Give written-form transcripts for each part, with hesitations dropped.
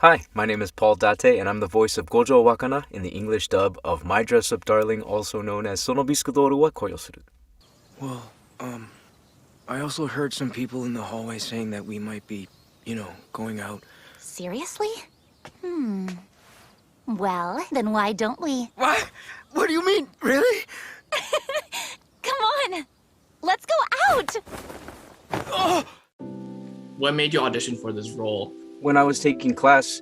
Hi, my name is Paul Dateh, and I'm the voice of Gojou Wakana in the English dub of My Dress Up Darling, also known as Sonobiskudoru wa Koyosuru. Well, I also heard some people in the hallway saying that we might be, going out. Seriously? Well, then why don't we? What? What do you mean? Really? Come on! Let's go out! Oh! What made you audition for this role? When I was taking class,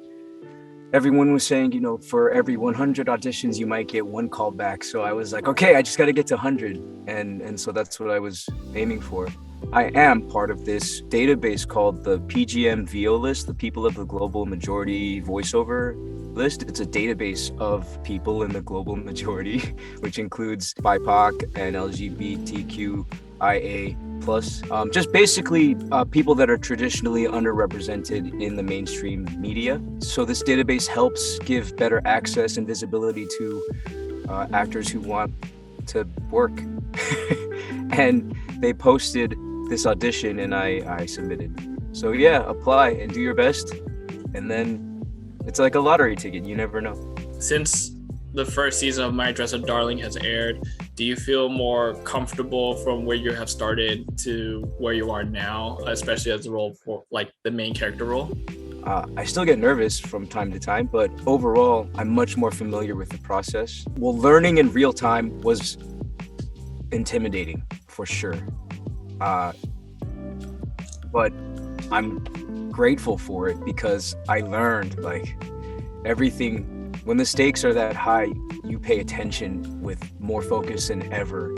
everyone was saying, for every 100 auditions, you might get one call back. So I was like, okay, I just got to get to 100. And so that's what I was aiming for. I am part of this database called the PGM VO list, the People of the Global Majority Voiceover list. It's a database of people in the global majority, which includes BIPOC and LGBTQIA+. Just basically people that are traditionally underrepresented in the mainstream media. So this database helps give better access and visibility to actors who want to work. And they posted this audition and I submitted. So yeah, apply and do your best. And then it's like a lottery ticket, you never know. Since the first season of My Dress Up Darling has aired, do you feel more comfortable from where you have started to where you are now, especially as a role for like the main character role? I still get nervous from time to time, but overall, I'm much more familiar with the process. Well, learning in real time was intimidating for sure. But I'm grateful for it because I learned like everything. When the stakes are that high, you pay attention with more focus than ever.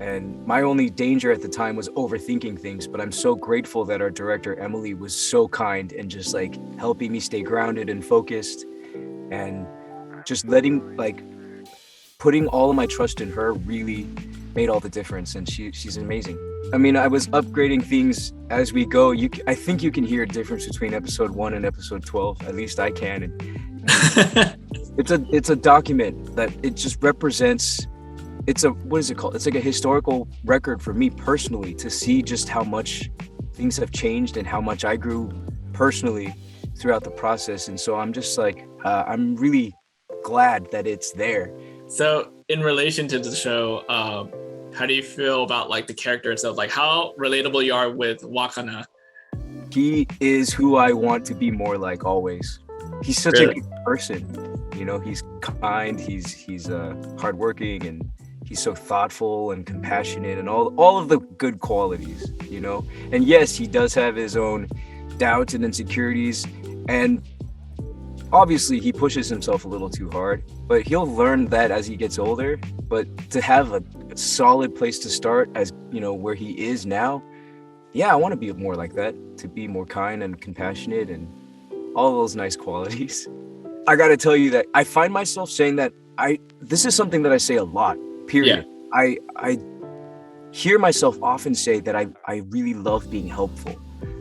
And my only danger at the time was overthinking things, but I'm so grateful that our director, Emily, was so kind and just like helping me stay grounded and focused and just putting all of my trust in her really made all the difference. And she's amazing. I mean, I was upgrading things as we go. I think you can hear a difference between episode 1 and episode 12. At least I can. And it's a document that it just represents. What is it called? It's like a historical record for me personally to see just how much things have changed and how much I grew personally throughout the process. And so I'm just like, I'm really glad that it's there. So in relation to the show, how do you feel about like the character itself? Like how relatable you are with Wakana? He is who I want to be more like always. He's such a good person. He's kind, he's hardworking, and he's so thoughtful and compassionate and all of the good qualities, And yes, he does have his own doubts and insecurities, and obviously he pushes himself a little too hard, but he'll learn that as he gets older. But to have a solid place to start as, where he is now, yeah, I want to be more like that, to be more kind and compassionate and all those nice qualities. I got to tell you that I find myself saying that this is something that I say a lot, period. Yeah. I hear myself often say that I really love being helpful.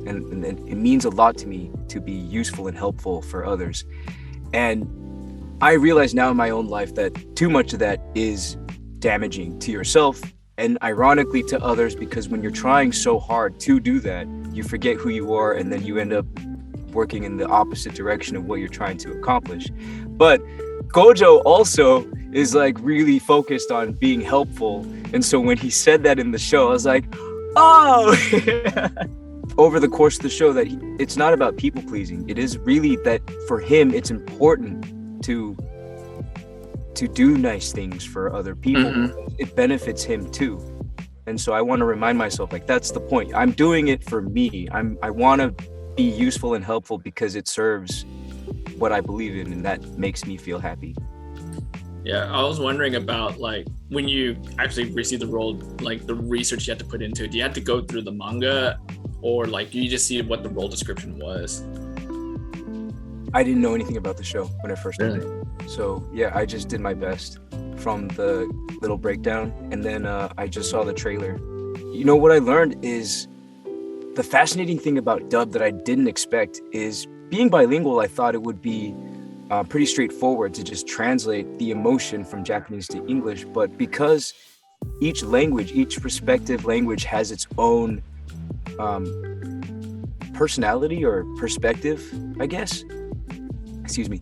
And it means a lot to me to be useful and helpful for others. And I realize now in my own life that too much of that is damaging to yourself and ironically to others, because when you're trying so hard to do that, you forget who you are and then you end up working in the opposite direction of what you're trying to accomplish. But Gojou also is like really focused on being helpful. And so when he said that in the show, I was like, oh, over the course of the show that it's not about people pleasing. It is really that for him, it's important to do nice things for other people. Mm-hmm. It benefits him too. And so I want to remind myself, like, that's the point. I'm doing it for me. I want to be useful and helpful because it serves what I believe in, and that makes me feel happy. Yeah, I was wondering about like when you actually receive the role, like the research you had to put into it. Do you have to go through the manga, or like you just see what the role description was? I didn't know anything about the show when I first started. Really? So yeah, I just did my best from the little breakdown, and then I just saw the trailer. What I learned is the fascinating thing about dub that I didn't expect is being bilingual. I thought it would be pretty straightforward to just translate the emotion from Japanese to English, but because each respective language has its own personality or perspective, I guess, excuse me,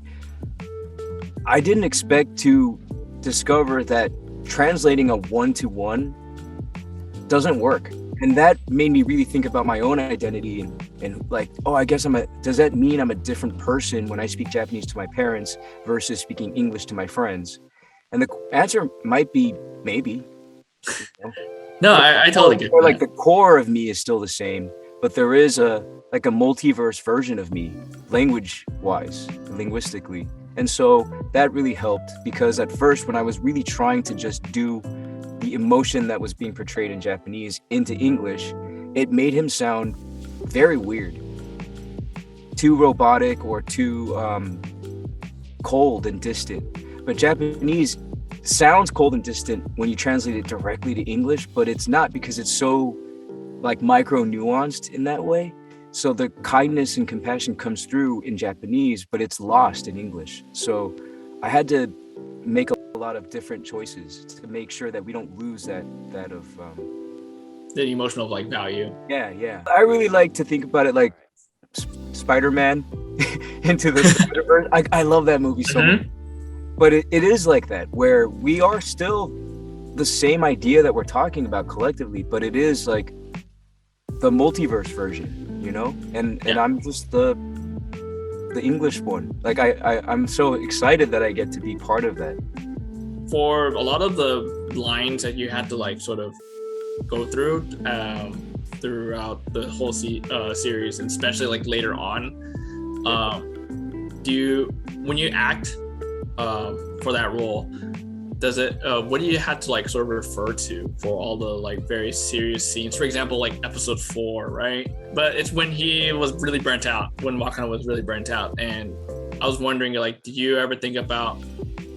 I didn't expect to discover that translating a one-to-one doesn't work. And that made me really think about my own identity and like, oh, I guess does that mean I'm a different person when I speak Japanese to my parents versus speaking English to my friends? And the answer might be maybe. You know? No, I totally get or that. like the core of me is still the same, but there is a multiverse version of me, linguistically. And so that really helped, because at first when I was really trying to just do the emotion that was being portrayed in Japanese into English, it made him sound very weird, too robotic or too cold and distant. But Japanese sounds cold and distant when you translate it directly to English, but it's not, because it's so like micro nuanced in that way. So the kindness and compassion comes through in Japanese, but it's lost in English. So I had to make a lot of different choices to make sure that we don't lose that of the emotional like value. Yeah. I really like to think about it like Spider-Man into the Spider-Verse. I love that movie so much. But it is like that, where we are still the same idea that we're talking about collectively, but it is like the multiverse version, you know? And I'm just the English one. Like I'm so excited that I get to be part of that. For a lot of the lines that you had to like sort of go through throughout the whole series, and especially like later on, when you act for that role, does it what do you have to like sort of refer to for all the like very serious scenes? For example, like episode 4, right? But it's when he was really burnt out, when Wakana was really burnt out. And I was wondering, like, did you ever think about,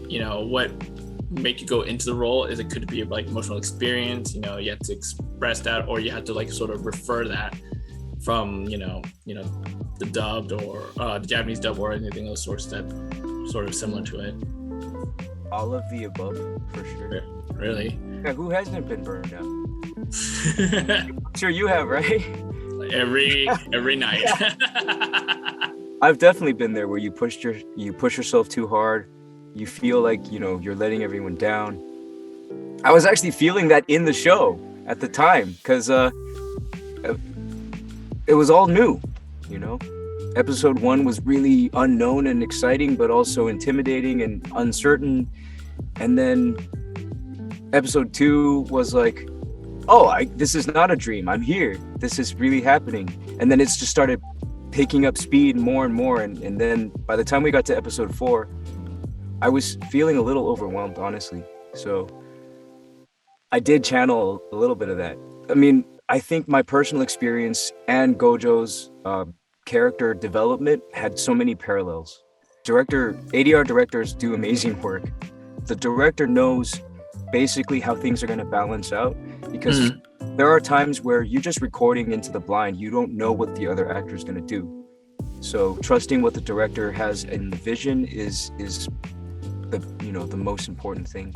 you know, what make you go into the role? Could it be like emotional experience, you know, you had to express that, or you had to like sort of refer that from, you know, the dubbed or the Japanese dub or anything of the sorts that sort of similar to it? All of the above, for sure. Really? Yeah, who hasn't been burned out? I'm sure you have, right? Every night. I've definitely been there, where you push yourself too hard. You feel like, you know, you're letting everyone down. I was actually feeling that in the show at the time, because it was all new, you know? Episode 1 was really unknown and exciting, but also intimidating and uncertain. And then episode 2 was like, oh, this is not a dream. I'm here. This is really happening. And then it's just started picking up speed more and more. And then by the time we got to episode 4, I was feeling a little overwhelmed, honestly. So I did channel a little bit of that. I mean, I think my personal experience and Gojou's character development had so many parallels. ADR directors do amazing work. The director knows basically how things are going to balance out, because there are times where you're just recording into the blind. You don't know what the other actor is going to do. So trusting what the director has in the vision is the most important thing.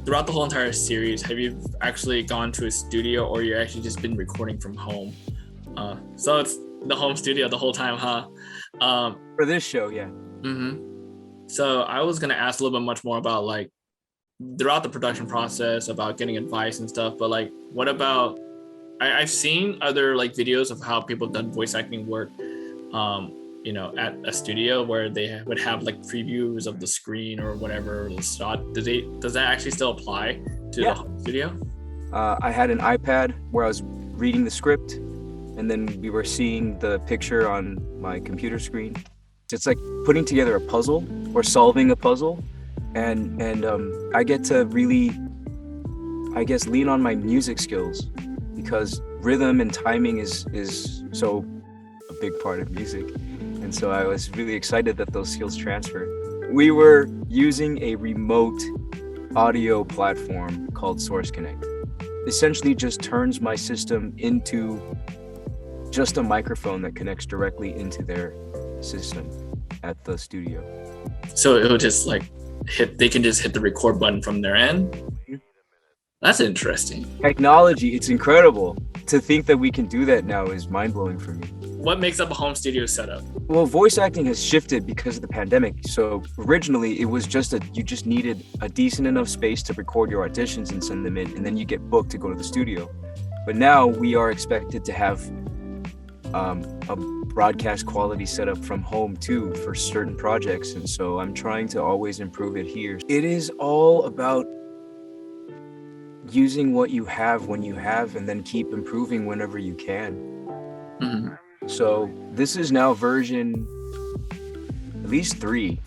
Throughout the whole entire series, have you actually gone to a studio, or you actually just been recording from home? So it's the home studio the whole time, huh? For this show, yeah. So I was gonna ask a little bit much more about like throughout the production process, about getting advice and stuff, but like what about, I've seen other like videos of how people done voice acting work you know, at a studio, where they would have like previews of the screen or whatever the shot. Does that actually still apply to the home studio? I had an iPad where I was reading the script, and then we were seeing the picture on my computer screen. It's like putting together a puzzle or solving a puzzle, and I get to really, I guess, lean on my music skills, because rhythm and timing is so a big part of music. And so I was really excited that those skills transferred. We were using a remote audio platform called Source Connect. Essentially just turns my system into just a microphone that connects directly into their system at the studio. So it would just like they can just hit the record button from their end? That's interesting. Technology, it's incredible. To think that we can do that now is mind-blowing for me. what makes up a home studio setup? Well, voice acting has shifted because of the pandemic. So originally it was you just needed a decent enough space to record your auditions and send them in, and then you get booked to go to the studio. But now we are expected to have a broadcast quality setup from home too for certain projects. And so I'm trying to always improve it here. It is all about using what you have when you have, and then keep improving whenever you can. Mm-hmm. So this is now version at least 3,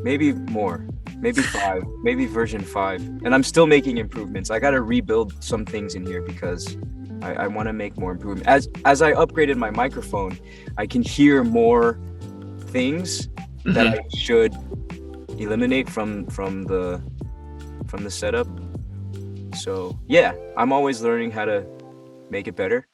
maybe more, maybe 5, maybe version 5. And I'm still making improvements. I got to rebuild some things in here because I want to make more improvement. As I upgraded my microphone, I can hear more things that I should eliminate from the setup. So yeah, I'm always learning how to make it better.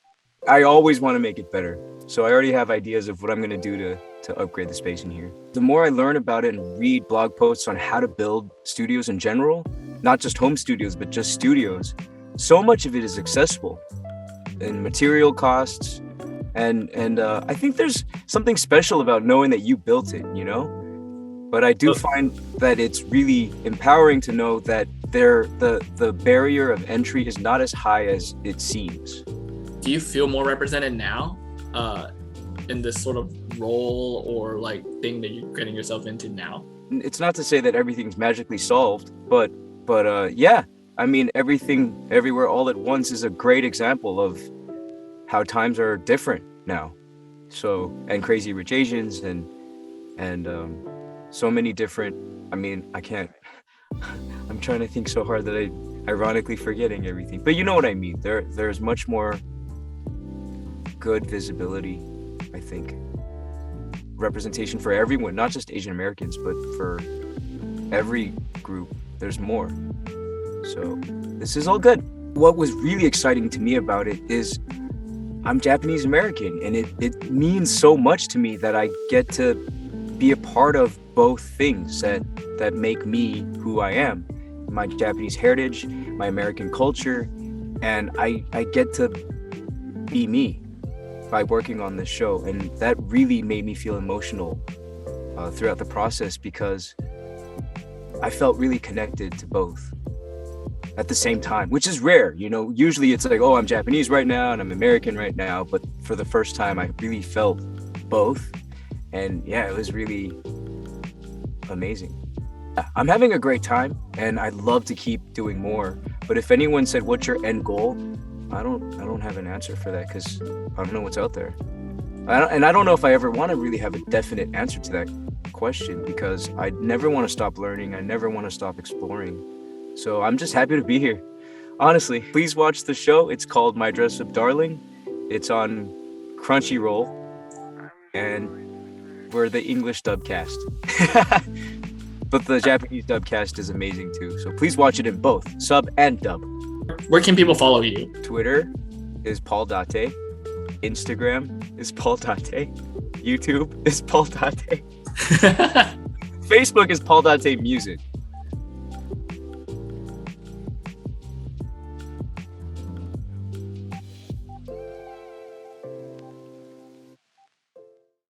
I always want to make it better. So I already have ideas of what I'm going to do to upgrade the space in here. The more I learn about it and read blog posts on how to build studios in general, not just home studios, but just studios, so much of it is accessible in material costs. And I think there's something special about knowing that you built it, you know? But I do find that it's really empowering to know that the barrier of entry is not as high as it seems. Do you feel more represented now in this sort of role or like thing that you're getting yourself into now? It's not to say that everything's magically solved, but yeah, I mean, Everything Everywhere All at Once is a great example of how times are different now. So, and Crazy Rich Asians and so many different, I mean, I'm trying to think so hard that I ironically forgetting everything, but you know what I mean. There's much more good visibility, I think, representation for everyone, not just Asian Americans, but for every group. There's more. So this is all good. What was really exciting to me about it is I'm Japanese American, and it means so much to me that I get to be a part of both things that make me who I am. My Japanese heritage, my American culture, and I get to be me by working on this show. And that really made me feel emotional throughout the process, because I felt really connected to both at the same time, which is rare. You know, usually it's like, oh, I'm Japanese right now and I'm American right now. But for the first time, I really felt both. And yeah, it was really amazing. I'm having a great time, and I'd love to keep doing more. But if anyone said, what's your end goal? I don't have an answer for that, because I don't know what's out there. I don't know if I ever want to really have a definite answer to that question, because I never want to stop learning. I never want to stop exploring. So I'm just happy to be here. Honestly, please watch the show. It's called My Dress Up Darling. It's on Crunchyroll, and we're the English dub cast. But the Japanese dub cast is amazing too. So please watch it in both sub and dub. Where can people follow you? Twitter is Paul Dateh. Instagram is Paul Dateh. YouTube is Paul Dateh. Facebook is Paul Dateh Music.